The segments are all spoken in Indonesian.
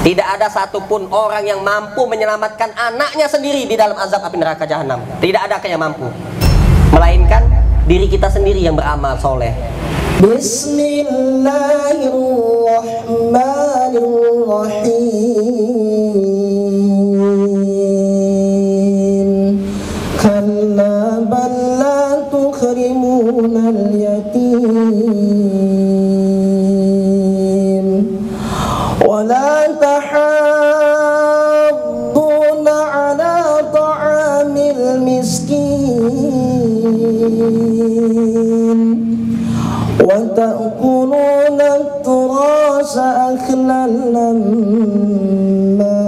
Tidak ada satupun orang yang mampu menyelamatkan anaknya sendiri di dalam azab api neraka jahanam. Tidak ada yang mampu, melainkan diri kita sendiri yang beramal soleh. Bismillahirrahmanirrahim. Kalla bal la tukrimunal yatim wa la tahadduna ala ta'amil miskin wa ta'kuluna at-turasa aklan lamma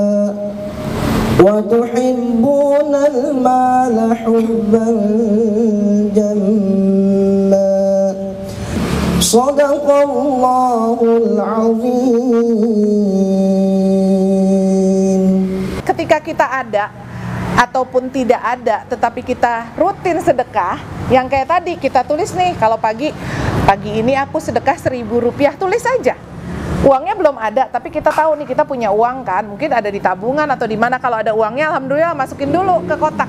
wa tuhibbuna al-mala hubban jamma. Shadaqallahul azim. Ketika kita ada ataupun tidak ada, tetapi kita rutin sedekah, yang kayak tadi kita tulis nih, kalau pagi ini aku sedekah 1.000 rupiah, tulis saja. Uangnya belum ada, tapi kita tahu nih kita punya uang kan, mungkin ada di tabungan atau di mana. Kalau ada uangnya, alhamdulillah masukin dulu ke kotak.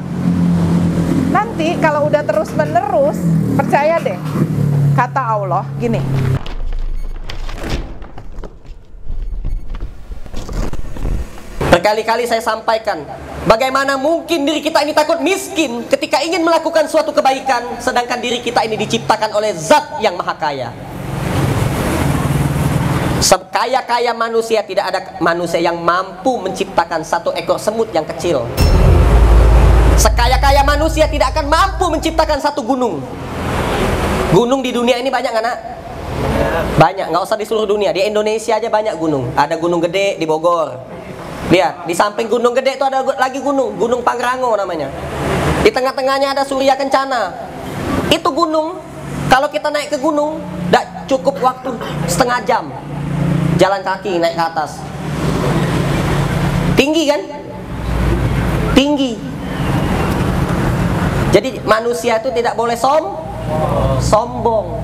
Nanti kalau udah terus menerus, percaya deh, kata Allah gini, berkali-kali saya sampaikan, bagaimana mungkin diri kita ini takut miskin ketika ingin melakukan suatu kebaikan, sedangkan diri kita ini diciptakan oleh Zat yang Maha Kaya. Sekaya-kaya manusia, tidak ada manusia yang mampu menciptakan satu ekor semut yang kecil. Sekaya-kaya manusia tidak akan mampu menciptakan satu gunung. Gunung di dunia ini banyak nggak, nak? Banyak, nggak usah di seluruh dunia. Di Indonesia aja banyak gunung. Ada gunung gede di Bogor. Lihat, di samping gunung gede itu ada lagi Gunung Pangrango namanya. Di tengah-tengahnya ada Surya Kencana. Itu gunung. Kalau kita naik ke gunung, tidak cukup waktu setengah jam. Jalan kaki naik ke atas. Tinggi kan? Tinggi. Jadi manusia itu tidak boleh sombong.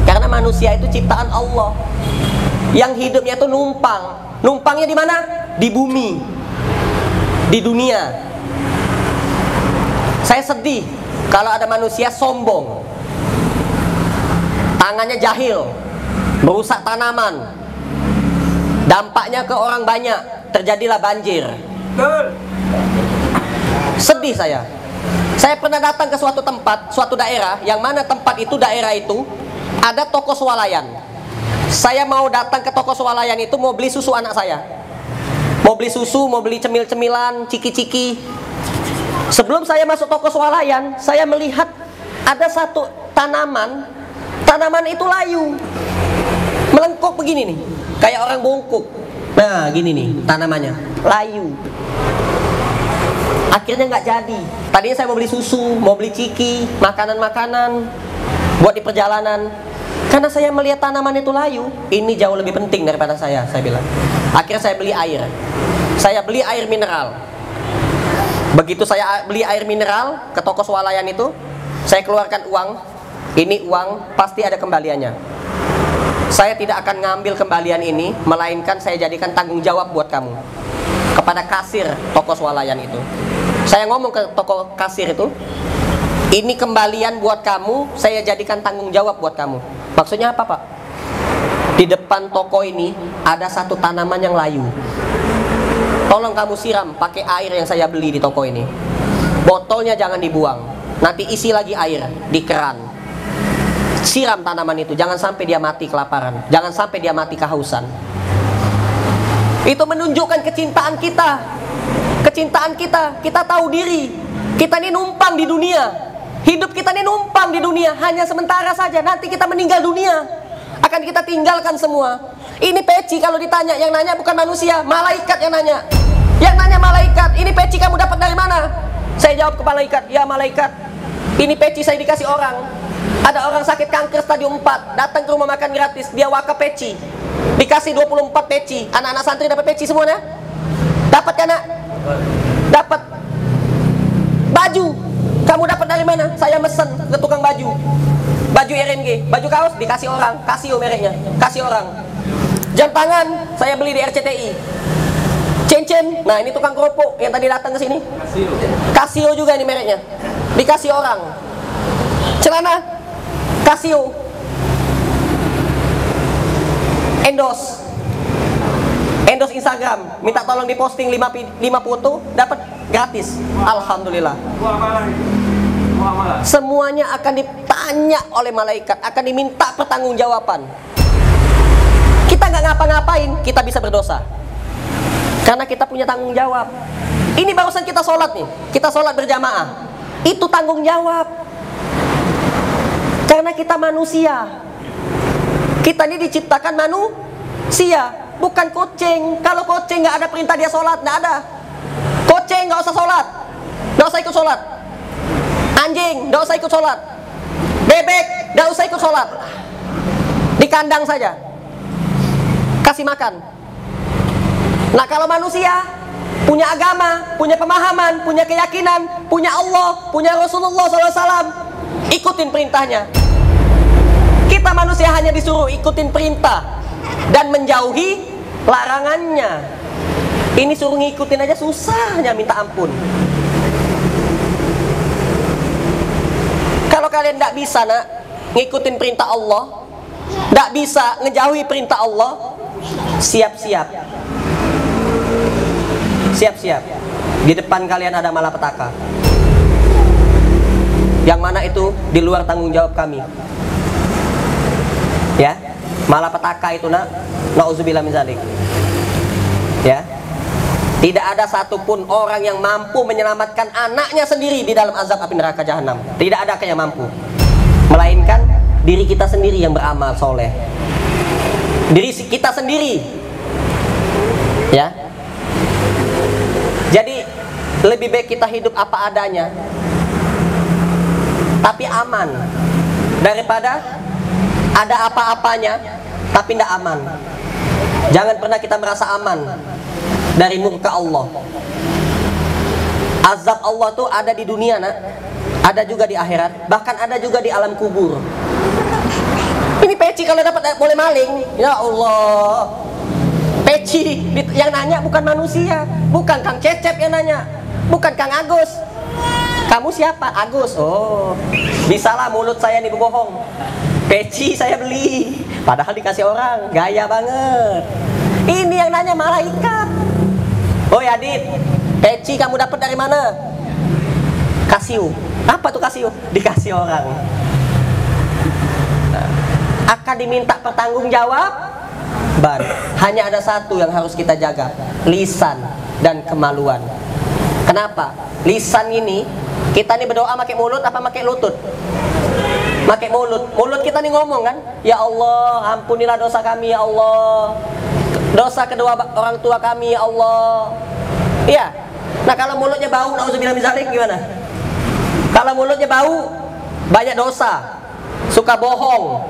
Karena manusia itu ciptaan Allah. Yang hidupnya itu numpang. Numpangnya di mana? Di bumi. Di dunia. Saya sedih kalau ada manusia sombong. Tangannya jahil, merusak tanaman. Dampaknya ke orang banyak, terjadilah banjir. Sedih saya. Saya pernah datang ke suatu tempat, suatu daerah, yang mana tempat itu, daerah itu ada toko swalayan. Saya mau datang ke toko swalayan itu mau beli susu anak saya. Mau beli susu, mau beli cemil-cemilan, ciki-ciki. Sebelum saya masuk toko swalayan, saya melihat ada satu tanaman. Tanaman itu layu, melengkuk begini nih, kayak orang bungkuk. Nah, gini nih tanamannya, layu. Akhirnya nggak jadi. Tadinya saya mau beli susu, mau beli ciki, makanan-makanan buat di perjalanan. Karena saya melihat tanaman itu layu, ini jauh lebih penting daripada saya bilang. Akhirnya saya beli air. Saya beli air mineral. Begitu saya beli air mineral ke toko swalayan itu, saya keluarkan uang. Ini uang pasti ada kembaliannya. Saya tidak akan ngambil kembalian ini, melainkan saya jadikan tanggung jawab buat kamu. Kepada kasir toko swalayan itu, saya ngomong ke toko kasir itu, ini kembalian buat kamu, saya jadikan tanggung jawab buat kamu. Maksudnya apa, Pak? Di depan toko ini ada satu tanaman yang layu. Tolong kamu siram pakai air yang saya beli di toko ini. Botolnya jangan dibuang, nanti isi lagi air di keran. Siram tanaman itu, jangan sampai dia mati kelaparan, jangan sampai dia mati kehausan. Itu menunjukkan kecintaan kita. Kecintaan kita, kita tahu diri. Kita ini numpang di dunia. Hidup kita ini numpang di dunia, hanya sementara saja. Nanti kita meninggal dunia, akan kita tinggalkan semua. Ini peci kalau ditanya, yang nanya bukan manusia, malaikat yang nanya. Yang nanya malaikat, ini peci kamu dapat dari mana? Saya jawab ke malaikat, ya malaikat, ini peci saya dikasih orang. Ada orang sakit kanker stadium 4, datang ke rumah makan gratis, dia wakaf peci. Dikasih 24 peci. Anak-anak santri dapat peci semuanya? Dapat kan, nak? Dapat. Baju, kamu dapat dari mana? Saya mesen ke tukang baju. Baju RNG, baju kaos dikasih orang, Casio mereknya, kasih orang. Jam tangan saya beli di RCTI. Cincin, nah ini tukang kerupuk yang tadi datang ke sini. Casio juga ini mereknya. Dikasih orang. Celana Casio. Endorse Instagram, minta tolong diposting 5 foto, dapat gratis. Alhamdulillah. Semuanya akan ditanya oleh malaikat, akan diminta pertanggungjawaban. Kita nggak ngapa-ngapain, kita bisa berdosa. Karena kita punya tanggung jawab. Ini barusan kita sholat nih, kita sholat berjamaah. Itu tanggung jawab. Karena kita manusia. Kita ini diciptakan manusia, bukan kucing. Kalau kucing nggak ada perintah dia sholat, nggak ada. Kucing nggak usah sholat, nggak usah ikut sholat. Anjing nggak usah ikut sholat. Bebek nggak usah ikut sholat. Di kandang saja, kasih makan. Nah kalau manusia punya agama, punya pemahaman, punya keyakinan, punya Allah, punya Rasulullah SAW, ikutin perintahnya. Kita manusia hanya disuruh ikutin perintah dan menjauhi larangannya. Ini suruh ngikutin aja susahnya minta ampun. Kalau kalian tidak bisa nak ngikutin perintah Allah, tidak bisa ngejauhi perintah Allah, siap-siap. Siap-siap. Di depan kalian ada malapetaka. Yang mana itu di luar tanggung jawab kami. Ya, malapetaka itu nak, nauzubillah min dzalik. Ya. Tidak ada satupun orang yang mampu menyelamatkan anaknya sendiri di dalam azab api neraka jahanam. Tidak ada yang mampu. Melainkan diri kita sendiri yang beramal soleh. Diri kita sendiri. Ya. Jadi lebih baik kita hidup apa adanya, tapi aman, daripada ada apa-apanya tapi tidak aman. Jangan pernah kita merasa aman dari murka Allah. Azab Allah tuh ada di dunia nak, ada juga di akhirat, bahkan ada juga di alam kubur. Ini peci kalau dapat boleh maling, ya Allah. Peci yang nanya bukan manusia, bukan Kang Cecep yang nanya, bukan Kang Agus. Kamu siapa? Agus. Oh, bisalah mulut saya nih berbohong. Peci saya beli, padahal dikasih orang, gaya banget. Ini yang nanya malaikat. Oh ya Adit, peci kamu dapat dari mana? Casio. Apa tuh Casio? Dikasih orang. Nah, akan diminta pertanggungjawab. Hanya ada satu yang harus kita jaga, lisan dan kemaluan. Kenapa? Lisan ini, kita nih berdoa pakai mulut apa pakai lutut? Pakai mulut. Mulut kita nih ngomong kan, ya Allah ampunilah dosa kami ya Allah, dosa kedua orang tua kami ya Allah. Iya. Nah kalau mulutnya bau, nauzubillah min dzalik gimana? Kalau mulutnya bau, banyak dosa, suka bohong,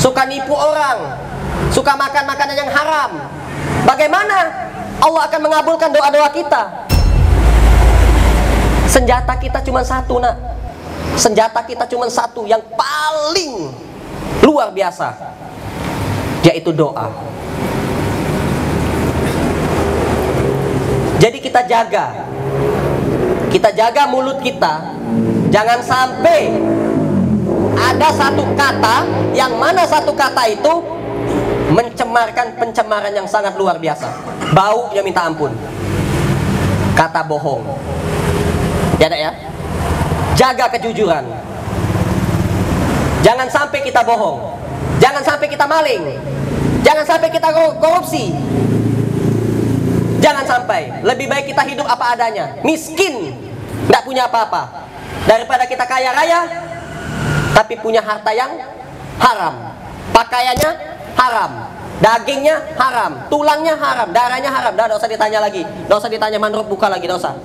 suka nipu orang, suka makan makanan yang haram. Bagaimana Allah akan mengabulkan doa-doa kita? Senjata kita cuma satu nak. Senjata kita cuma satu yang paling luar biasa, yaitu doa. Jadi kita jaga mulut kita. Jangan sampai ada satu kata, yang mana satu kata itu mencemarkan pencemaran yang sangat luar biasa. Baunya minta ampun. Kata bohong. Ya ada ya. Jaga kejujuran. Jangan sampai kita bohong. Jangan sampai kita maling. Jangan sampai kita korupsi. Jangan sampai. Lebih baik kita hidup apa adanya. Miskin, tidak punya apa-apa, daripada kita kaya raya tapi punya harta yang haram. Pakaiannya haram, dagingnya haram, tulangnya haram, darahnya haram. Tidak usah ditanya lagi. Tidak usah ditanya manruk buka lagi, tidak usah.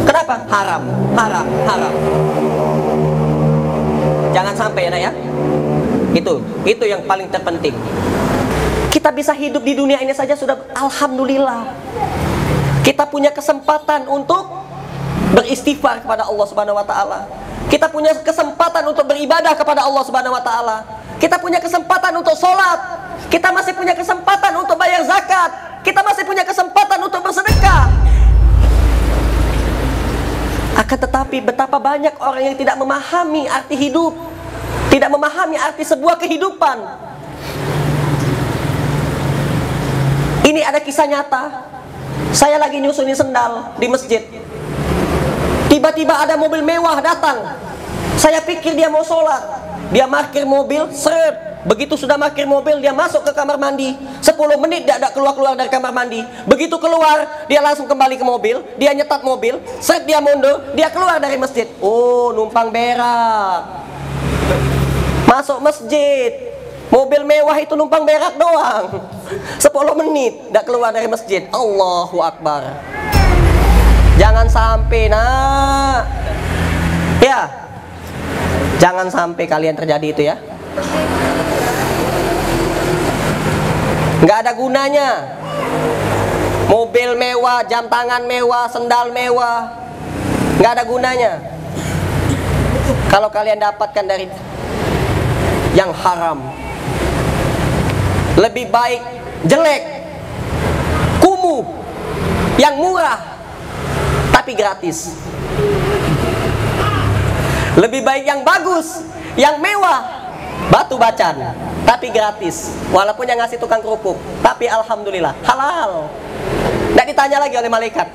Kenapa? Haram, haram, haram. Jangan sampai ya nak ya. Itu yang paling terpenting. Kita bisa hidup di dunia ini saja sudah alhamdulillah. Kita punya kesempatan untuk beristighfar kepada Allah Subhanahu wa taala. Kita punya kesempatan untuk beribadah kepada Allah Subhanahu wa taala. Kita punya kesempatan untuk sholat. Kita masih punya kesempatan untuk bayar zakat. Kita masih punya kesempatan untuk bersedekah. Akan tetapi betapa banyak orang yang tidak memahami arti hidup, tidak memahami arti sebuah kehidupan. Ini ada kisah nyata. Saya lagi nyusunin sendal di masjid. Tiba-tiba ada mobil mewah datang. Saya pikir dia mau sholat. Dia parkir mobil, seret. Begitu sudah parkir mobil, dia masuk ke kamar mandi. 10 menit dia ada keluar dari kamar mandi. Begitu keluar, dia langsung kembali ke mobil. Dia nyetat mobil, seret dia mundur. Dia keluar dari masjid. Oh, numpang berak. Masuk masjid. Mobil mewah itu numpang berak doang. 10 menit tidak keluar dari masjid. Allahu Akbar. Jangan sampai nak. Ya, jangan sampai kalian terjadi itu ya. Nggak ada gunanya. Mobil mewah, jam tangan mewah, sendal mewah, nggak ada gunanya kalau kalian dapatkan dari yang haram. Lebih baik jelek, kumuh, yang murah tapi gratis. Lebih baik yang bagus, yang mewah, batu bacan, tapi gratis. Walaupun yang ngasih tukang kerupuk, tapi alhamdulillah halal. Tidak ditanya lagi oleh malaikat.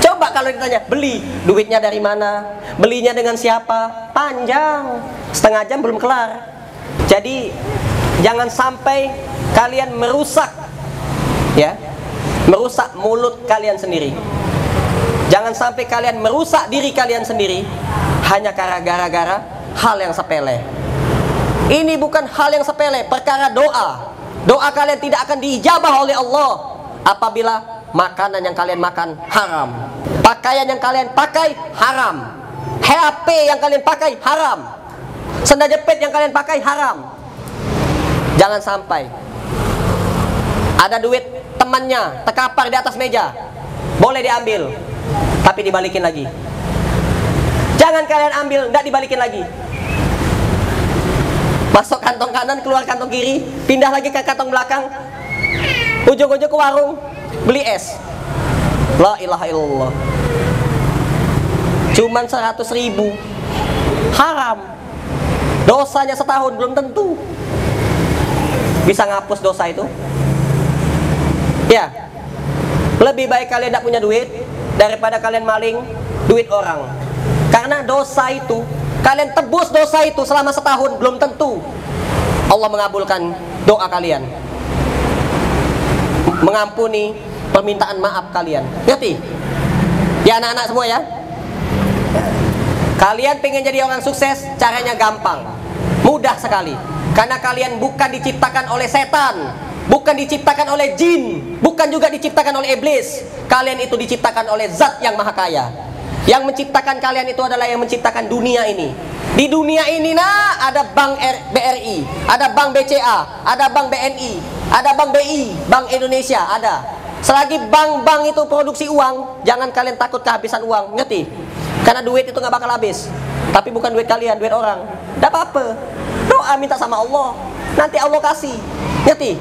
Coba kalau ditanya, beli, duitnya dari mana? Belinya dengan siapa? Panjang, setengah jam belum kelar. Jadi jangan sampai kalian merusak, ya, merusak mulut kalian sendiri. Jangan sampai kalian merusak diri kalian sendiri hanya karena gara-gara hal yang sepele. Ini bukan hal yang sepele, perkara doa. Doa kalian tidak akan diijabah oleh Allah apabila makanan yang kalian makan haram, pakaian yang kalian pakai haram, HP yang kalian pakai haram, sendal jepit yang kalian pakai haram. Jangan sampai ada duit temannya terkapar di atas meja, boleh diambil, tapi dibalikin lagi. Jangan kalian ambil, tidak dibalikin lagi. Masuk kantong kanan, keluar kantong kiri, pindah lagi ke kantong belakang, ujung-ujung ke warung beli es. La ilaha illallah. Cuman 100.000, haram. Dosanya setahun belum tentu bisa ngapus dosa itu. Ya, lebih baik kalian tidak punya duit daripada kalian maling duit orang. Karena dosa itu, kalian tebus dosa itu selama setahun, belum tentu Allah mengabulkan doa kalian, mengampuni permintaan maaf kalian. Ngerti? Ya anak-anak semua ya. Kalian pengen jadi orang sukses, caranya gampang, mudah sekali. Karena kalian bukan diciptakan oleh setan, bukan diciptakan oleh jin, bukan juga diciptakan oleh iblis. Kalian itu diciptakan oleh Zat yang Maha Kaya. Yang menciptakan kalian itu adalah yang menciptakan dunia ini. Di dunia ini ada bank BRI, ada bank BCA, ada bank BNI, ada bank BI, Bank Indonesia, ada. Selagi bank-bank itu produksi uang, jangan kalian takut kehabisan uang, ngerti? Karena duit itu nggak bakal habis. Tapi bukan duit kalian, duit orang. Tidak apa-apa. Doa minta sama Allah, nanti Allah kasih, ngerti?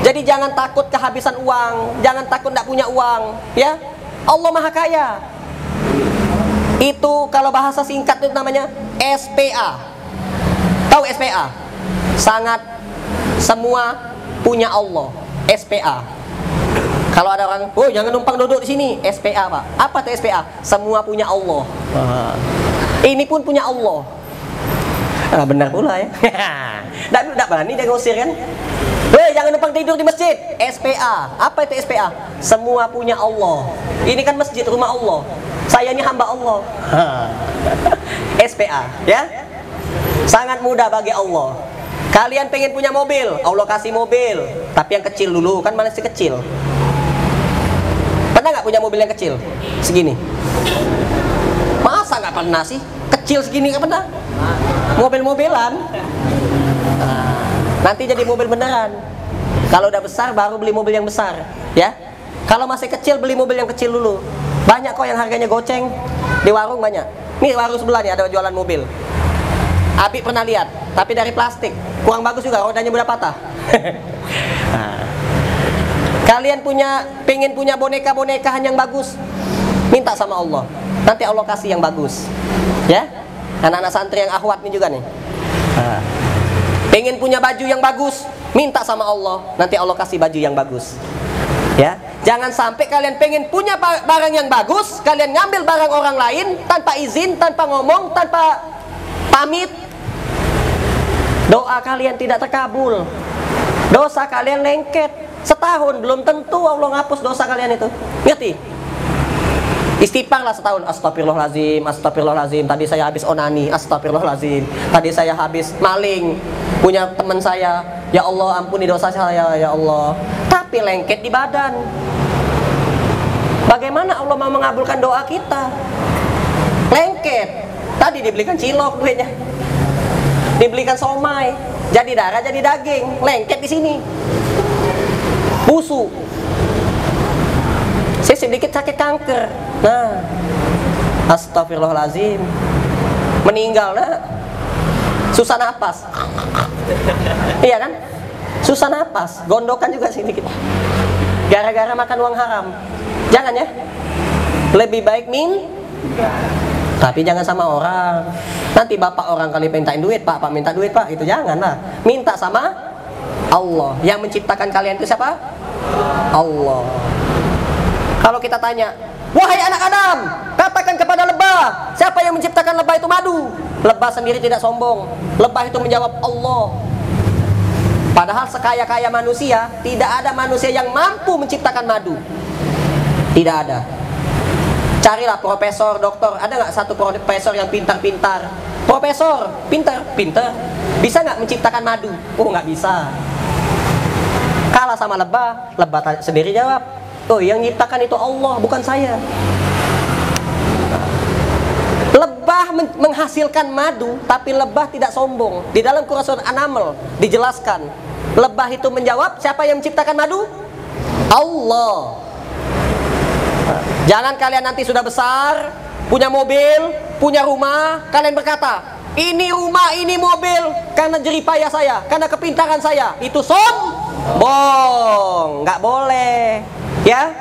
Jadi jangan takut kehabisan uang, jangan takut tidak punya uang, ya. Allah Maha Kaya. Itu kalau bahasa singkat itu namanya SPA. Tahu SPA? Sangat semua punya Allah. SPA. Kalau ada orang, oh jangan numpang duduk di sini, SPA Pak. Apa itu SPA? Semua punya Allah. Ini pun punya Allah. Benar pula ya. Tidak berani dia ngusir kan? Jangan numpang tidur di masjid. SPA. Apa itu SPA? Semua punya Allah. Ini kan masjid, rumah Allah. Saya ini hamba Allah. SPA, ya. Sangat mudah bagi Allah. Kalian pengen punya mobil, Allah kasih mobil, tapi yang kecil dulu, kan masih kecil. Pernah nggak punya mobil yang kecil? Segini. Masa nggak pernah sih? Kecil segini nggak pernah? Mobil-mobilan. Nanti jadi mobil beneran. Kalau udah besar baru beli mobil yang besar, ya. Kalau masih kecil beli mobil yang kecil dulu. Banyak kok yang harganya goceng di warung, banyak. Nih warung sebelah nih ada jualan mobil. Abi pernah lihat, tapi dari plastik. Kurang bagus juga, rodanya udah patah. Nah, kalian pengen punya boneka-bonekahan yang bagus, minta sama Allah, nanti Allah kasih yang bagus. Ya, anak-anak santri yang akhwat ini juga nih. Nah, pengen punya baju yang bagus, minta sama Allah, nanti Allah kasih baju yang bagus. Ya, jangan sampai kalian pengen punya barang yang bagus, kalian ngambil barang orang lain tanpa izin, tanpa ngomong, tanpa pamit. Doa kalian tidak terkabul, dosa kalian lengket. Setahun belum tentu Allah ngapus dosa kalian itu. Ngerti? Istighfar lah setahun. Astagfirullahaladzim, astagfirullahaladzim. Tadi saya habis onani, astagfirullahaladzim. Tadi saya habis maling, punya teman saya. Ya Allah, ampuni dosa saya, ya Allah. Tapi lengket di badan. Bagaimana Allah mau mengabulkan doa kita? Lengket. Tadi dibelikan cilok duitnya, dibelikan somai, jadi darah, jadi daging, lengket di sini. Busuk. Saya sedikit sakit kanker. Nah, astagfirullahaladzim. Meninggal, nah. Susah napas. Iya kan? Susah napas. Gondokan juga sini kita. Gara-gara makan uang haram. Jangan ya. Lebih baik tapi jangan sama orang. Nanti bapak orang kali mintain duit, pak minta duit pak, itu janganlah. Minta sama Allah. Yang menciptakan kalian itu siapa? Allah. Kalau kita tanya, wahai anak Adam, katakan kepada lebah, siapa yang menciptakan lebah itu madu? Lebah sendiri tidak sombong. Lebah itu menjawab Allah. Padahal sekaya-kaya manusia, tidak ada manusia yang mampu menciptakan madu. Tidak ada. Carilah profesor, doktor. Ada nggak satu profesor yang pintar-pintar? Profesor, pintar, bisa nggak menciptakan madu? Oh, nggak bisa. Kalah sama lebah. Lebah sendiri jawab, oh, yang menciptakan itu Allah, bukan saya. Lebah menghasilkan madu, tapi lebah tidak sombong. Di dalam Quran Surah An-Naml dijelaskan, lebah itu menjawab, siapa yang menciptakan madu? Allah. Jangan kalian nanti sudah besar, punya mobil, punya rumah, kalian berkata, ini rumah, ini mobil, karena jeripaya saya, karena kepintaran saya. Itu sombong. Nggak boleh. Ya,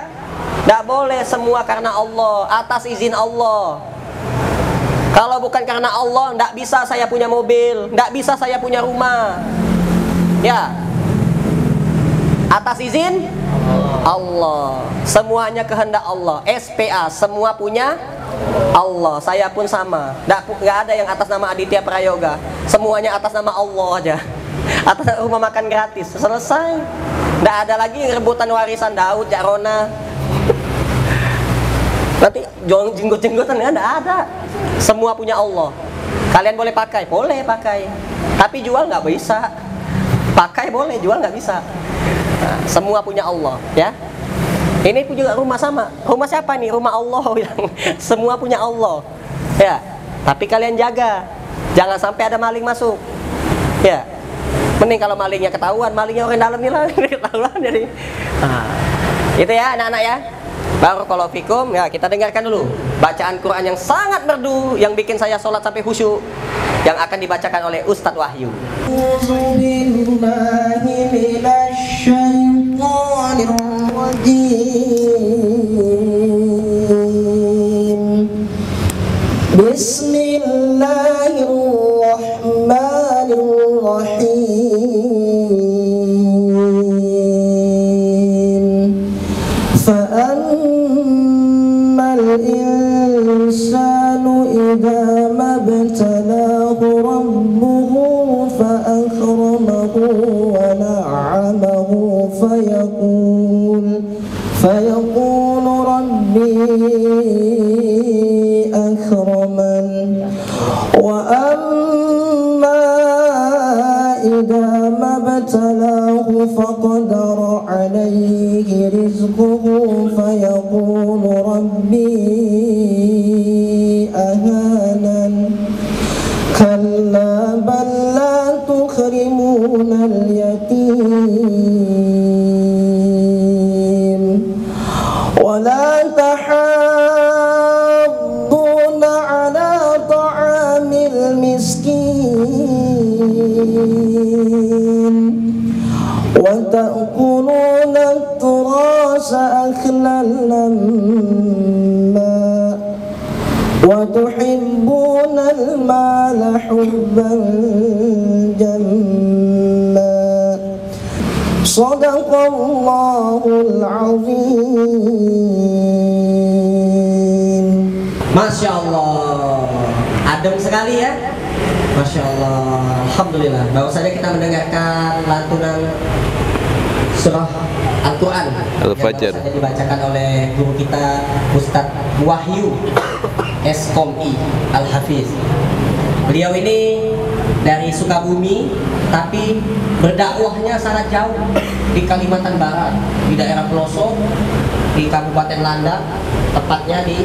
nggak boleh. Semua karena Allah, atas izin Allah. Kalau bukan karena Allah, nggak bisa saya punya mobil, nggak bisa saya punya rumah. Ya, atas izin Allah. Semuanya kehendak Allah. SPA, semua punya Allah. Saya pun sama. Nggak ada yang atas nama Aditya Prayoga. Semuanya atas nama Allah aja. Atas rumah makan gratis. Selesai. Nggak ada lagi yang rebutan warisan Daud, Jarona. Nanti jenggot-jenggotan nggak ada. Semua punya Allah. Kalian boleh pakai, tapi jual nggak bisa. Pakai boleh, jual nggak bisa. Nah, semua punya Allah, ya. Ini pun juga rumah sama. Rumah siapa nih? Rumah Allah. Semua punya Allah, ya. Tapi kalian jaga, jangan sampai ada maling masuk, ya. Mending kalau malingnya ketahuan, malingnya orang dalam nih lah, ketahuan jadi. Nah, itu ya anak-anak ya. Barakallahu fikum. Ya, kita dengarkan dulu bacaan Quran yang sangat merdu, yang bikin saya sholat sampai khusyuk, yang akan dibacakan oleh Ustadz Wahyu. Bismillahirrahmanirrahim. فأما الإنسان إذا ما ابتلاه ربه فأكرمه ونعمه فيقول ربي أكرمن وأما إذا ما ابتلاه فقدر عليه رزقه فيقول ربي أهانن كلا بل لا تكرمون اليتيم ولا تحاضون على طعام المسكين أكلا لما وتحبون المال حبا جما صدق الله العظيم. Masya Allah, adem sekali ya. Masya Allah, Alhamdulillah. Baru saja kita mendengarkan lantunan surah Al-Quran Al-Fajr yang baru saja dibacakan oleh guru kita Ustadz Wahyu S.Kom'i Al-Hafiz. Beliau ini dari Sukabumi, tapi berdakwahnya sangat jauh di Kalimantan Barat, di daerah pelosok, di Kabupaten Landak, tepatnya di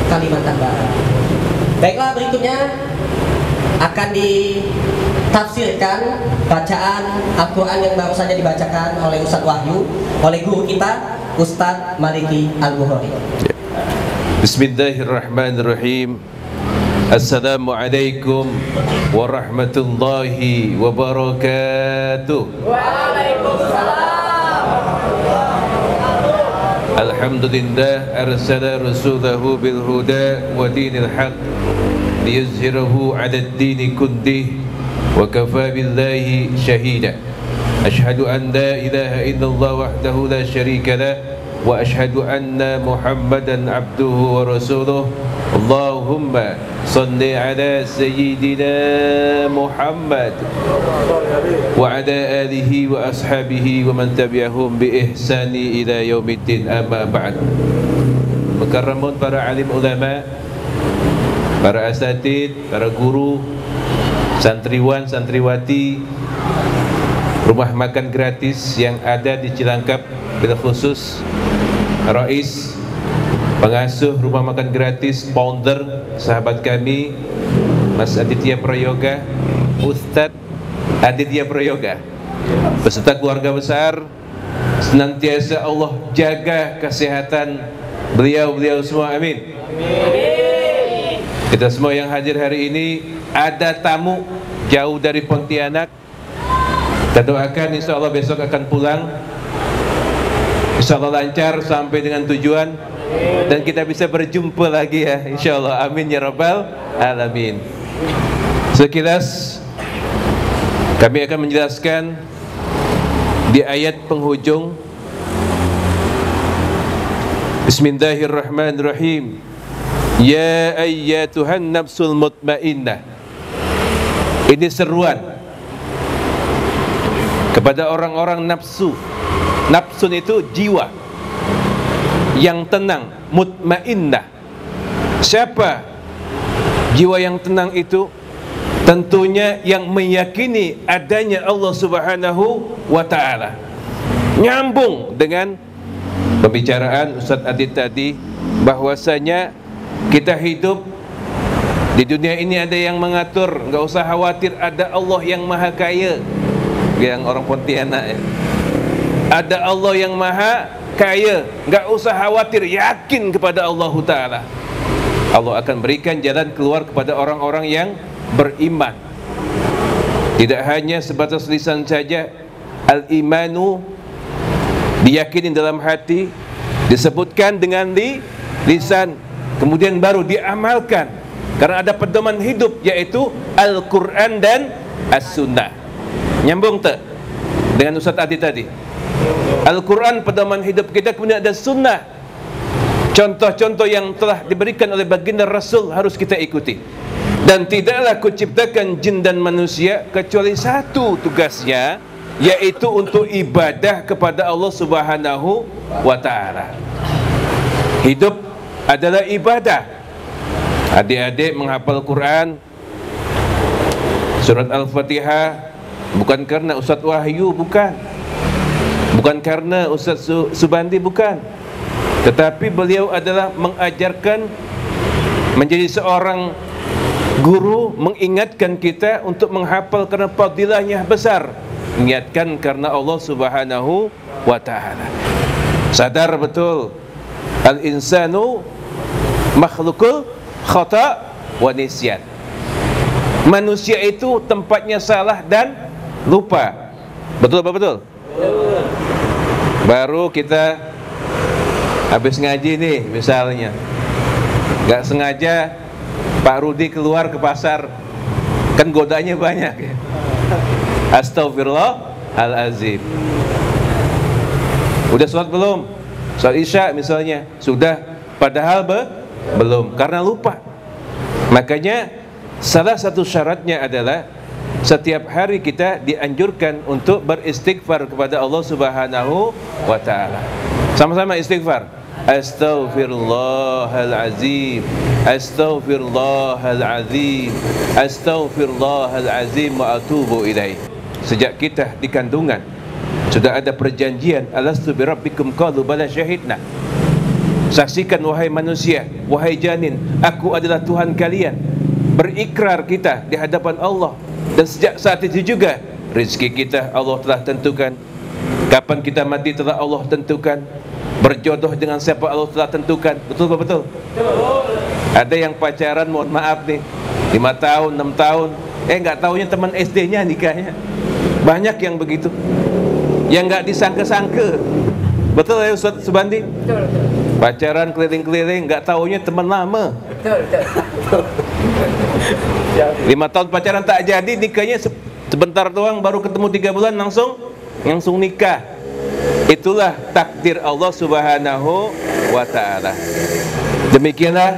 Kalimantan Barat. Baiklah, berikutnya akan ditafsirkan bacaan Al-Quran yang baru saja dibacakan oleh Ustadz Wahyu oleh guru kita Ustadz Maliki Al-Bukhari. Bismillahirrahmanirrahim. Assalamualaikum warahmatullahi wabarakatuh. Alhamdulillah arsala rasulahu bil huda wa dinil haq liyuzhirahu 'ala ad-din kullih wa kafa billahi shahida. Ashhadu an la ilaha illallah wahdahu la syarika lah wa ashhadu anna Muhammadan abduhu wa rasuluh. Allahumma salli ala sayyidina Muhammad wa ala alihi wa ashabihi wa man tabi'ahum bi ihsani ila yaumiddin, amma ba'd. Mukarramun para alim ulama, para asatid, para guru, santriwan, santriwati rumah makan gratis yang ada di Cilangkap, bil khusus Rais pengasuh rumah makan gratis, founder, sahabat kami Mas Aditya Prayoga, Ustadz Aditya Prayoga beserta keluarga besar, senantiasa Allah jaga kesehatan beliau-beliau semua, amin. Kita semua yang hadir hari ini, ada tamu jauh dari Pontianak, kita doakan insya Allah besok akan pulang, insya Allah lancar sampai dengan tujuan dan kita bisa berjumpa lagi ya, insya Allah, amin ya rabbal alamin. Sekilas kami akan menjelaskan di ayat penghujung. Bismillahirrahmanirrahim. Ya ayyatuhan nafsul mutmainnah. Ini seruan kepada orang-orang nafsu. Nafsun itu jiwa yang tenang, mutmainnah. Siapa jiwa yang tenang itu? Tentunya yang meyakini adanya Allah Subhanahu wa ta'ala. Nyambung dengan pembicaraan Ustadz Adit tadi, bahwasanya kita hidup di dunia ini ada yang mengatur, nggak usah khawatir, ada Allah yang maha kaya. Yang orang Pontianak ya. Ada Allah yang maha kaya, nggak usah khawatir, yakin kepada Allah Ta'ala. Allah akan berikan jalan keluar kepada orang-orang yang beriman. Tidak hanya sebatas lisan saja. Al-imanu diyakini dalam hati, disebutkan dengan lisan, kemudian baru diamalkan, karena ada pedoman hidup, yaitu Al-Quran dan As-Sunnah. Nyambung tak dengan Ustadz Adi tadi? Al-Quran pedoman hidup kita, kemudian ada Sunnah, contoh-contoh yang telah diberikan oleh baginda Rasul harus kita ikuti. Dan tidaklah kuciptakan jin dan manusia kecuali satu tugasnya, yaitu untuk ibadah kepada Allah Subhanahu wa ta'ala. Hidup adalah ibadah. Adik-adik menghafal Quran, surat Al-Fatihah, bukan karena Ustadz Wahyu, bukan karena Ustadz Subandi, bukan, tetapi beliau adalah mengajarkan, menjadi seorang guru, mengingatkan kita untuk menghafal karena fadilahnya besar, mengingatkan karena Allah Subhanahu wa ta'ala. Sadar betul, al-insanu makhlukul khata' wa nisyan. Manusia itu tempatnya salah dan lupa. Betul apa betul? Baru kita Habis ngaji nih misalnya, nggak sengaja Pak Rudi keluar ke pasar, kan godanya banyak ya. Astagfirullahalazim. Udah sholat belum? Sholat isya misalnya, sudah, padahal belum, karena lupa. Makanya salah satu syaratnya adalah setiap hari kita dianjurkan untuk beristighfar kepada Allah Subhanahu wa ta'ala. Sama-sama istighfar. Astaghfirullahalazim, astaghfirullahalazim, astaghfirullahalazim wa atubu ilaih. Sejak kita di kandungan sudah ada perjanjian, alastu birabbikum qalu bala syahidna. Saksikan wahai manusia, wahai janin, aku adalah Tuhan kalian. Berikrar kita di hadapan Allah. Dan sejak saat itu juga rezeki kita Allah telah tentukan, kapan kita mati telah Allah tentukan, berjodoh dengan siapa Allah telah tentukan. Betul apa betul? Ada yang pacaran, mohon maaf nih, 5 tahun, 6 tahun, nggak taunya teman SD-nya nikahnya. Banyak yang begitu, yang nggak disangka-sangka. Betul ya Ustaz Subandi? Betul. Pacaran keliling-keliling, nggak taunya teman lama. Betul. 5 tahun pacaran tak jadi, nikahnya sebentar doang, baru ketemu 3 bulan langsung nikah. Itulah takdir Allah Subhanahu wa ta'ala. Demikianlah,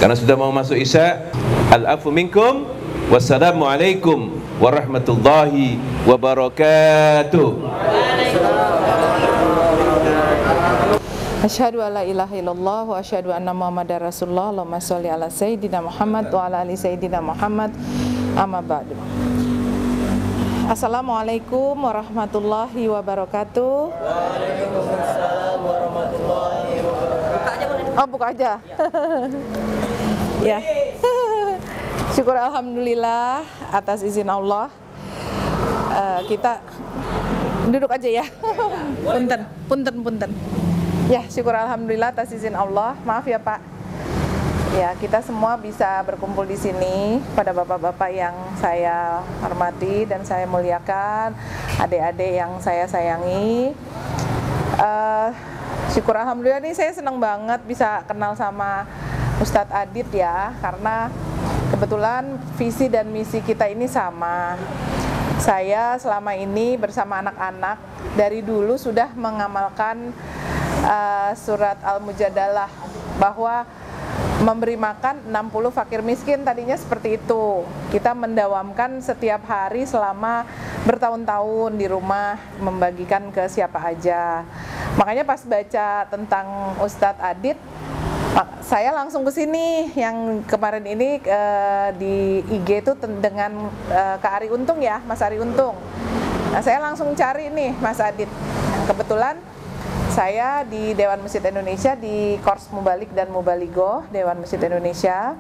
karena sudah mau masuk isya. Al-afu minkum, wassalamualaikum warahmatullahi wabarakatuh. Asyhadu alla ilaha illallah wa asyhadu anna Muhammadar Rasulullah. Allahumma sholli ala sayyidina Muhammad wa ala ali sayyidina Muhammad. Amma ba'du. Assalamualaikum warahmatullahi wabarakatuh. Waalaikumsalam warahmatullahi wabarakatuh. Oh, buka aja. Ya. Syukur alhamdulillah atas izin Allah. Kita duduk aja ya. Punten. Ya, syukur alhamdulillah atas izin Allah. Maaf ya Pak. Ya, kita semua bisa berkumpul di sini pada bapak-bapak yang saya hormati dan saya muliakan, adik-adik yang saya sayangi. Syukur alhamdulillah nih, saya senang banget bisa kenal sama Ustadz Adit ya, karena kebetulan visi dan misi kita ini sama. Saya selama ini bersama anak-anak dari dulu sudah mengamalkan surat Al-Mujadalah, bahwa memberi makan 60 fakir miskin, tadinya seperti itu. Kita mendawamkan setiap hari selama bertahun-tahun di rumah, membagikan ke siapa aja. Makanya pas baca tentang Ustadz Adit, saya langsung ke sini. Yang kemarin ini di IG itu dengan Kak Ari Untung ya, Mas Ari Untung. Nah, saya langsung cari nih Mas Adit. Kebetulan saya di Dewan Masjid Indonesia, di Kors Mubalik dan Mubaligo Dewan Masjid Indonesia,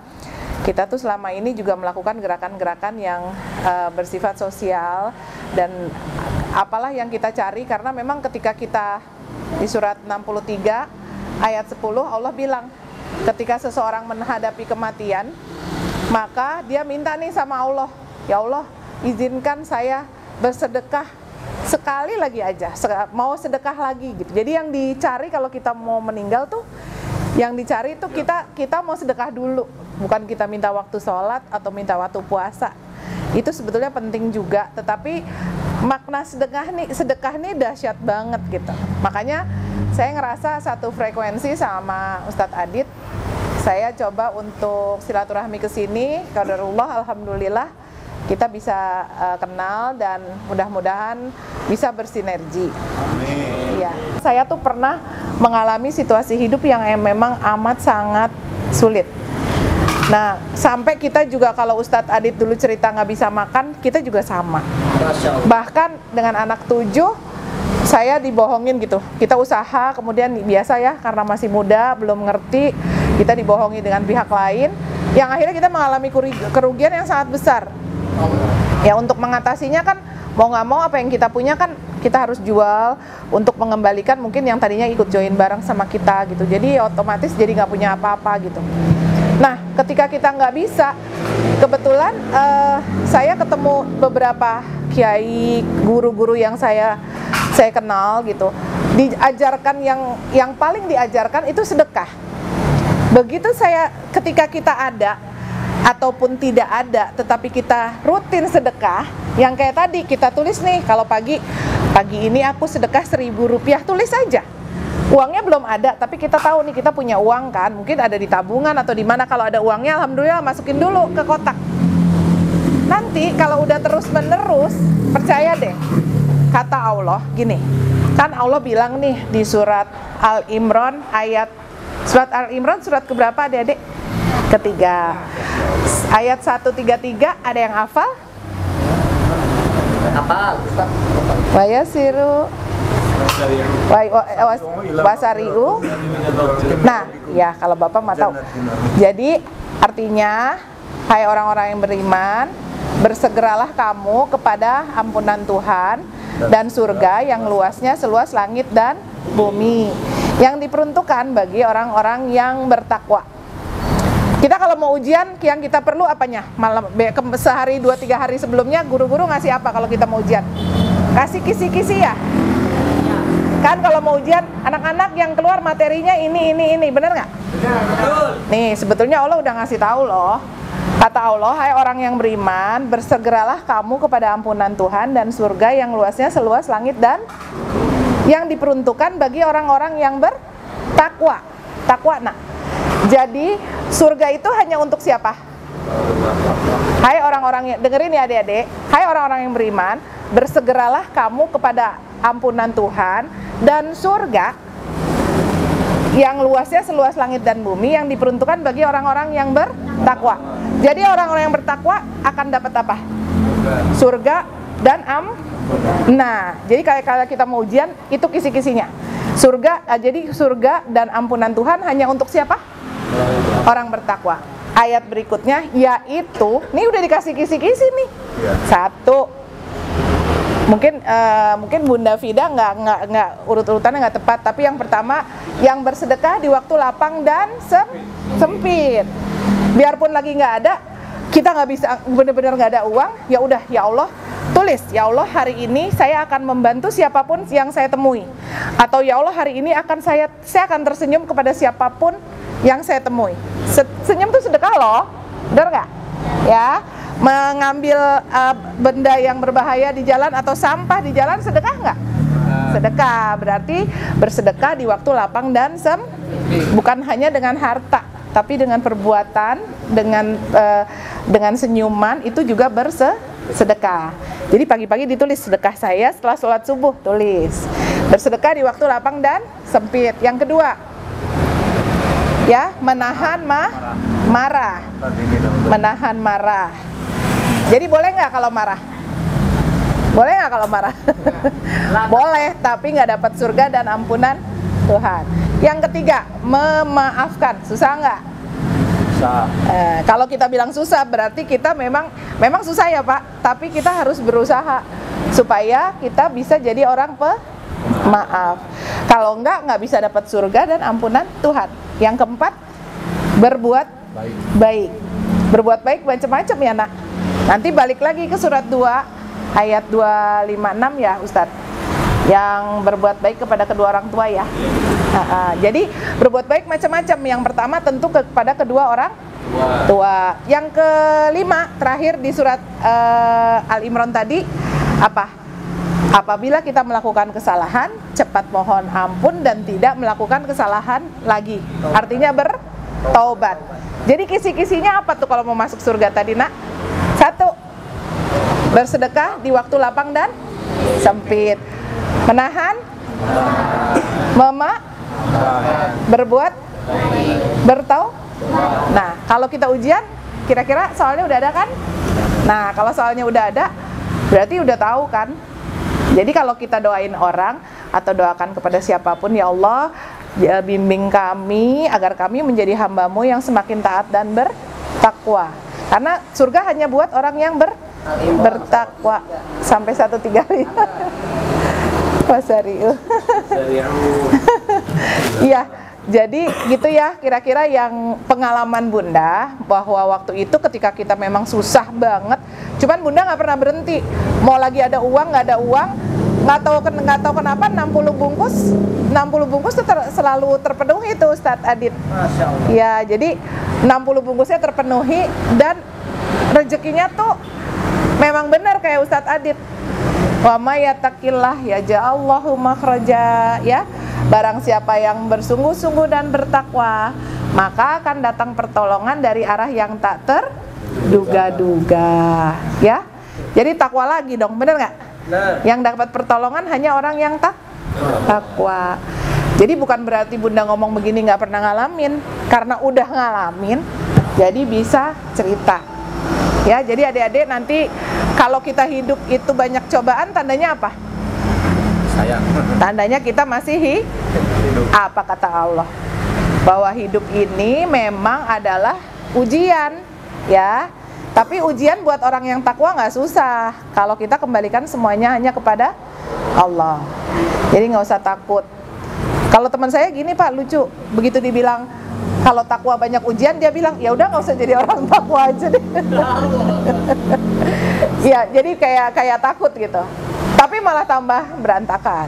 kita tuh selama ini juga melakukan gerakan-gerakan yang bersifat sosial. Dan apalah yang kita cari, karena memang ketika kita di surat 63 ayat 10 Allah bilang, ketika seseorang menghadapi kematian, maka dia minta nih sama Allah, ya Allah izinkan saya bersedekah sekali lagi aja, mau sedekah lagi gitu. Jadi yang dicari kalau kita mau meninggal tuh, yang dicari itu kita mau sedekah dulu, bukan kita minta waktu sholat atau minta waktu puasa. Itu sebetulnya penting juga, tetapi makna sedekah nih dahsyat banget gitu. Makanya saya ngerasa satu frekuensi sama Ustadz Adit. Saya coba untuk silaturahmi ke sini, qadarullah alhamdulillah kita bisa kenal dan mudah-mudahan bisa bersinergi. Amin. Ya, saya tuh pernah mengalami situasi hidup yang memang amat sangat sulit. Nah, sampai kita juga kalau Ustadz Adit dulu cerita nggak bisa makan, kita juga sama. Bahkan dengan anak 7, saya dibohongin gitu. Kita usaha, kemudian biasa ya, karena masih muda, belum ngerti, kita dibohongi dengan pihak lain, yang akhirnya kita mengalami kerugian yang sangat besar. Ya, untuk mengatasinya kan mau nggak mau apa yang kita punya kan kita harus jual untuk mengembalikan mungkin yang tadinya ikut join bareng sama kita gitu. Jadi otomatis jadi nggak punya apa-apa gitu. Nah, ketika kita nggak bisa, kebetulan saya ketemu beberapa kiai, guru-guru yang saya kenal gitu. diajarkan yang paling diajarkan itu sedekah. Begitu ketika kita ada ataupun tidak ada, tetapi kita rutin sedekah, yang kayak tadi kita tulis nih, kalau pagi ini aku sedekah 1.000 rupiah, tulis saja. Uangnya belum ada, tapi kita tahu nih kita punya uang kan, mungkin ada di tabungan atau di mana. Kalau ada uangnya, alhamdulillah masukin dulu ke kotak. Nanti kalau udah terus menerus, percaya deh, kata Allah gini, kan Allah bilang nih di surat Al-Imran surat keberapa adik-adik? Ketiga. Ayat 133, ada yang hafal? Hafal, Ustaz. Wayasiru wasariu. Nah, ya kalau Bapak mah tahu. Jadi artinya, hai orang-orang yang beriman, bersegeralah kamu kepada ampunan Tuhan dan surga yang luasnya seluas langit dan bumi, yang diperuntukkan bagi orang-orang yang bertakwa. Kita kalau mau ujian, yang kita perlu apanya? Malam sehari 2-3 hari sebelumnya guru-guru ngasih apa kalau kita mau ujian? Kasih kisi-kisi ya. Kan kalau mau ujian, anak-anak yang keluar materinya ini, bener nggak? Betul. Nih, sebetulnya Allah udah ngasih tahu loh. Kata Allah, hai orang yang beriman, bersegeralah kamu kepada ampunan Tuhan dan surga yang luasnya seluas langit dan yang diperuntukkan bagi orang-orang yang bertakwa. Takwa, nah. Jadi surga itu hanya untuk siapa? Hai orang-orang yang, dengerin ya adik-adik, hai orang-orang yang beriman, bersegeralah kamu kepada ampunan Tuhan dan surga yang luasnya seluas langit dan bumi, yang diperuntukkan bagi orang-orang yang bertakwa. Jadi orang-orang yang bertakwa akan dapat apa? Surga dan Nah, jadi kalau kita mau ujian, itu kisi-kisinya. Jadi surga dan ampunan Tuhan hanya untuk siapa? Orang bertakwa. Ayat berikutnya yaitu, nih udah dikasih kisi-kisi nih. Satu, mungkin Bunda Fida nggak urut-urutannya nggak tepat, tapi yang pertama, yang bersedekah di waktu lapang dan sempit. Biarpun lagi nggak ada, kita nggak bisa benar-benar nggak ada uang, ya udah, ya Allah, tulis, ya Allah hari ini saya akan membantu siapapun yang saya temui, atau ya Allah hari ini saya akan tersenyum kepada siapapun yang saya temui. Senyum itu sedekah loh, benar nggak? Ya, mengambil benda yang berbahaya di jalan atau sampah di jalan, sedekah nggak? Sedekah, berarti bersedekah di waktu lapang dan bukan hanya dengan harta, tapi dengan perbuatan, dengan senyuman, itu juga bersedekah. Jadi pagi-pagi ditulis sedekah saya setelah sholat subuh, tulis bersedekah di waktu lapang dan sempit. Yang kedua, ya, menahan marah. Menahan marah. Jadi boleh nggak kalau marah? Boleh nggak kalau marah? Boleh, tapi nggak dapat surga dan ampunan Tuhan. Yang ketiga, memaafkan. Susah nggak? Susah. Kalau kita bilang susah, berarti kita memang susah ya Pak. Tapi kita harus berusaha supaya kita bisa jadi orang pemaaf. Kalau nggak bisa dapat surga dan ampunan Tuhan. Yang keempat, berbuat baik. Berbuat baik macam-macam ya nak. Nanti balik lagi ke surat 2 ayat 256 ya Ustadz, yang berbuat baik kepada kedua orang tua ya. Jadi berbuat baik macam-macam. Yang pertama tentu kepada kedua orang tua. Yang kelima terakhir di surat Al-Imran tadi apa? Apabila kita melakukan kesalahan, cepat mohon ampun dan tidak melakukan kesalahan lagi. Artinya bertaubat. Jadi kisi-kisinya apa tuh kalau mau masuk surga tadi nak? Satu, bersedekah di waktu lapang dan sempit. Menahan, berbuat, Nah, kalau kita ujian, kira-kira soalnya udah ada kan? Nah, kalau soalnya udah ada, berarti udah tahu kan? Jadi kalau kita doain orang atau doakan kepada siapapun, ya Allah, ya bimbing kami agar kami menjadi hamba-Mu yang semakin taat dan bertakwa. Karena surga hanya buat orang yang bertakwa. Sampai 135. Wasariu. Iya, jadi gitu ya kira-kira yang pengalaman Bunda, bahwa waktu itu ketika kita memang susah banget, cuman Bunda nggak pernah berhenti. Mau lagi ada uang, nggak ada uang, nggak tahu kenapa 60 bungkus tuh selalu terpenuhi tuh Ustadz Adit. Masya Allah. Ya, jadi 60 bungkusnya terpenuhi dan rezekinya tuh memang benar kayak Ustadz Adit. Wa may yattaqillah yaj'allahu makhraja, ya. Barang siapa yang bersungguh-sungguh dan bertakwa, maka akan datang pertolongan dari arah yang tak terduga-duga, ya. Jadi takwa lagi dong, bener nggak? Yang dapat pertolongan hanya orang yang takwa. Jadi bukan berarti Bunda ngomong begini nggak pernah ngalamin, karena udah ngalamin, jadi bisa cerita. Ya, jadi adik-adik nanti kalau kita hidup itu banyak cobaan, tandanya apa? Sayang. Tandanya kita masih hidup. Apa kata Allah? Bahwa hidup ini memang adalah ujian, ya. Tapi ujian buat orang yang takwa nggak susah. Kalau kita kembalikan semuanya hanya kepada Allah. Jadi nggak usah takut. Kalau teman saya gini Pak, lucu. Begitu dibilang kalau takwa banyak ujian, dia bilang ya udah nggak usah jadi orang takwa aja deh. Ya, jadi kayak takut gitu. Tapi malah tambah berantakan,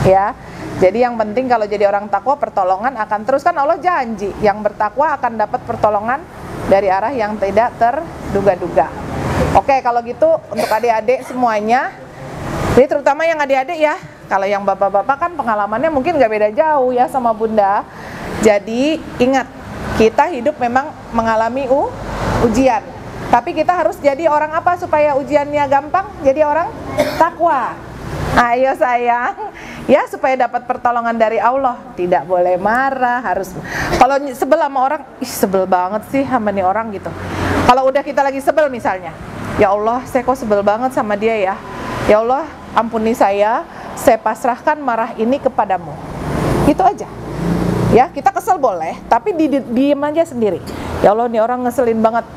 ya. Jadi yang penting kalau jadi orang takwa, pertolongan akan terus, kan Allah janji yang bertakwa akan dapat pertolongan dari arah yang tidak terduga-duga. Oke, kalau gitu untuk adik-adik semuanya, jadi terutama yang adik-adik ya. Kalau yang bapak-bapak kan pengalamannya mungkin nggak beda jauh ya sama Bunda. Jadi ingat, kita hidup memang mengalami ujian. Tapi kita harus jadi orang apa supaya ujiannya gampang? Jadi orang takwa. Ayo sayang, ya, supaya dapat pertolongan dari Allah. Tidak boleh marah, harus. Kalau sebel sama orang, ih sebel banget sih sama nih orang gitu. Kalau udah kita lagi sebel misalnya, ya Allah, saya kok sebel banget sama dia ya. Ya Allah, ampuni saya pasrahkan marah ini kepadamu. Itu aja. Ya, kita kesel boleh, tapi diem aja sendiri. Ya Allah, nih orang ngeselin banget.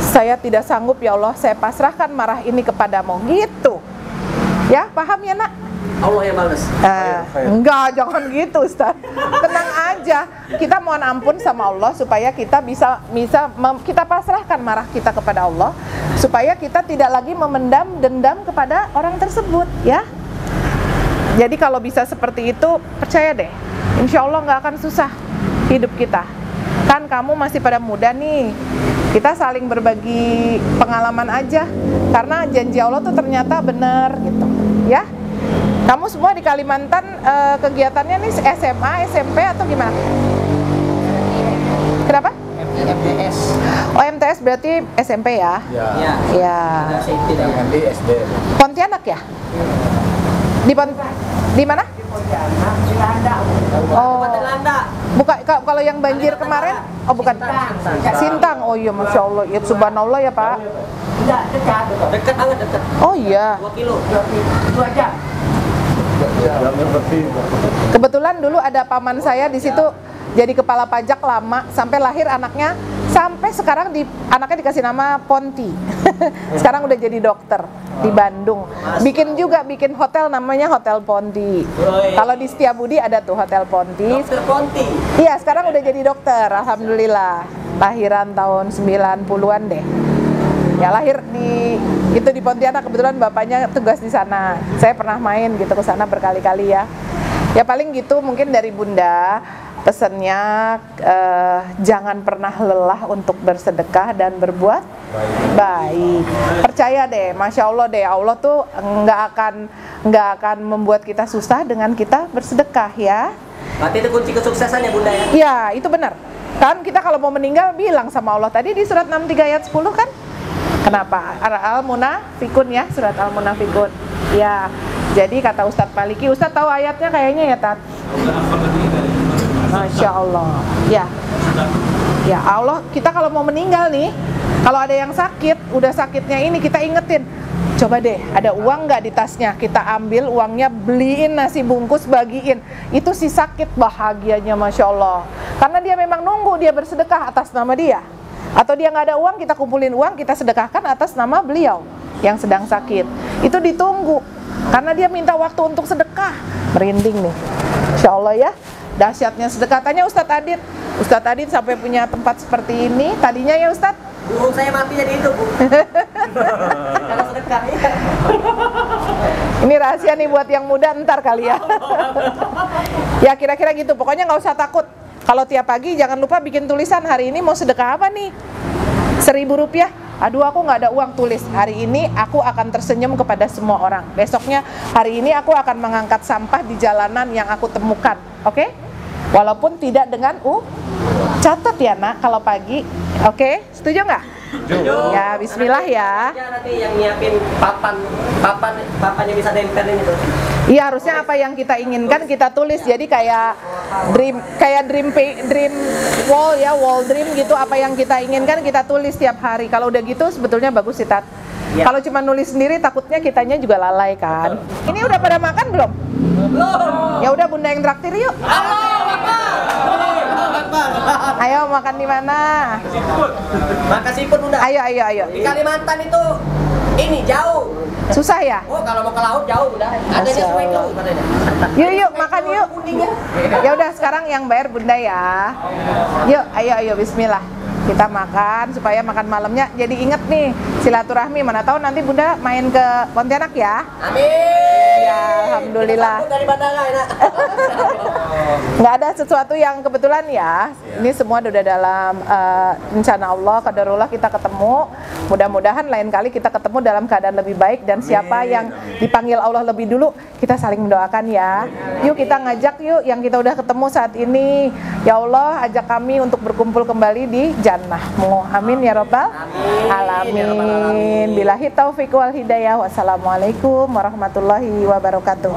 Saya tidak sanggup, ya Allah, saya pasrahkan marah ini kepadamu. Gitu. Ya, paham ya nak? Allah yang balas. Enggak, jangan gitu Ustaz. Tenang aja. Kita mohon ampun sama Allah supaya kita bisa kita pasrahkan marah kita kepada Allah, supaya kita tidak lagi memendam dendam kepada orang tersebut, ya. Jadi kalau bisa seperti itu, percaya deh, insya Allah nggak akan susah hidup kita. Kan kamu masih pada muda nih, kita saling berbagi pengalaman aja, karena janji Allah tuh ternyata benar gitu, ya. Kamu semua di Kalimantan kegiatannya nih SMA, SMP atau gimana? Kenapa? MTS. Oh, MTS berarti SMP ya? Ya. Ya. Nanti SD. Pontianak ya? Di mana? Oh, bukan. Kalau yang banjir kemarin, oh bukan. Sintang. Oh iya, masya Allah. Ya subhanallah ya Pak. Dekat banget, dekat. Oh iya. 2 kilo. Kebetulan dulu ada paman saya di situ jadi kepala pajak lama sampai lahir anaknya, sampai sekarang anaknya dikasih nama Ponti. Sekarang udah jadi dokter di Bandung. Bikin hotel namanya Hotel Ponti. Kalau di Setiabudi ada tuh Hotel Ponti. Dokter Ponti. Iya, sekarang udah jadi dokter, alhamdulillah. Lahiran tahun 90-an deh. Ya lahir di Pontianak, kebetulan bapaknya tugas di sana. Saya pernah main gitu ke sana berkali-kali ya. Ya paling gitu mungkin dari Bunda. Pesannya jangan pernah lelah untuk bersedekah dan berbuat baik. Percaya deh, masya Allah deh, Allah tuh nggak akan membuat kita susah dengan kita bersedekah ya. Berarti itu kunci kesuksesan ya Bunda ya? Iya, itu benar. Kan kita kalau mau meninggal bilang sama Allah tadi di surat 63 ayat 10 kan? Kenapa? Al-Munafikun ya, surat Al-Munafikun. Ya, jadi kata Ustadz Maliki, Ustadz tahu ayatnya kayaknya ya Tat? Masya Allah. Ya Allah, kita kalau mau meninggal nih, kalau ada yang sakit, udah sakitnya ini kita ingetin, coba deh, ada uang nggak di tasnya? Kita ambil uangnya, beliin nasi bungkus, bagiin. Itu si sakit bahagianya, Masya Allah. Karena dia memang nunggu dia bersedekah atas nama dia. Atau dia nggak ada uang, kita kumpulin uang, kita sedekahkan atas nama beliau yang sedang sakit. Itu ditunggu, karena dia minta waktu untuk sedekah. Merinding nih, Insya Allah ya. Dahsyatnya sedekah. Tanya Ustadz Adit. Ustadz Adit sampai punya tempat seperti ini. Tadinya ya Ustadz, Burung saya mati jadi itu Bu. Kalau sedekah ya. Ini rahasia nih buat yang muda ntar kali ya. Ya kira-kira gitu. Pokoknya nggak usah takut. Kalau tiap pagi jangan lupa bikin tulisan, hari ini mau sedekah apa nih? 1.000 rupiah. Aduh aku nggak ada uang, tulis. Hari ini aku akan tersenyum kepada semua orang. Besoknya, hari ini aku akan mengangkat sampah di jalanan yang aku temukan. Oke? Walaupun tidak dengan catat ya nak kalau pagi. Oke? Setuju nggak? Ya, bismillah ya. Nanti yang nyiapin papannya bisa nempelin itu. Iya, harusnya apa yang kita inginkan kita tulis. Jadi kayak dream wall ya, wall dream gitu, apa yang kita inginkan kita tulis tiap hari. Kalau udah gitu sebetulnya bagus sih, Tat. Ya. Kalau cuma nulis sendiri takutnya kitanya juga lalai kan. Ini udah pada makan belum? Belum. Ya udah Bunda yang traktir yuk. Ayo makan di mana? Makasih pun Bunda. Ayo. Di Kalimantan itu ini jauh. Susah ya? Oh, kalau mau ke laut jauh Bunda. Adanya sungai itu katanya. Yuk makan yuk. Ya udah sekarang yang bayar Bunda ya. Yuk, ayo bismillah. Kita makan supaya makan malamnya jadi inget nih silaturahmi. Mana tahu nanti Bunda main ke Pontianak ya. Amin. Ya, alhamdulillah. Dari bandara enak. Nggak ada sesuatu yang kebetulan ya. Ini semua udah dalam rencana Allah, qadarullah kita ketemu. Mudah-mudahan lain kali kita ketemu dalam keadaan lebih baik, dan siapa yang dipanggil Allah lebih dulu kita saling mendoakan ya. Yuk kita ngajak yuk yang kita udah ketemu saat ini. Ya Allah, ajak kami untuk berkumpul kembali di jannah-Mu. Amin ya rabbal alamin. Billahi taufiq wal hidayah. Wassalamualaikum warahmatullahi wabarakatuh.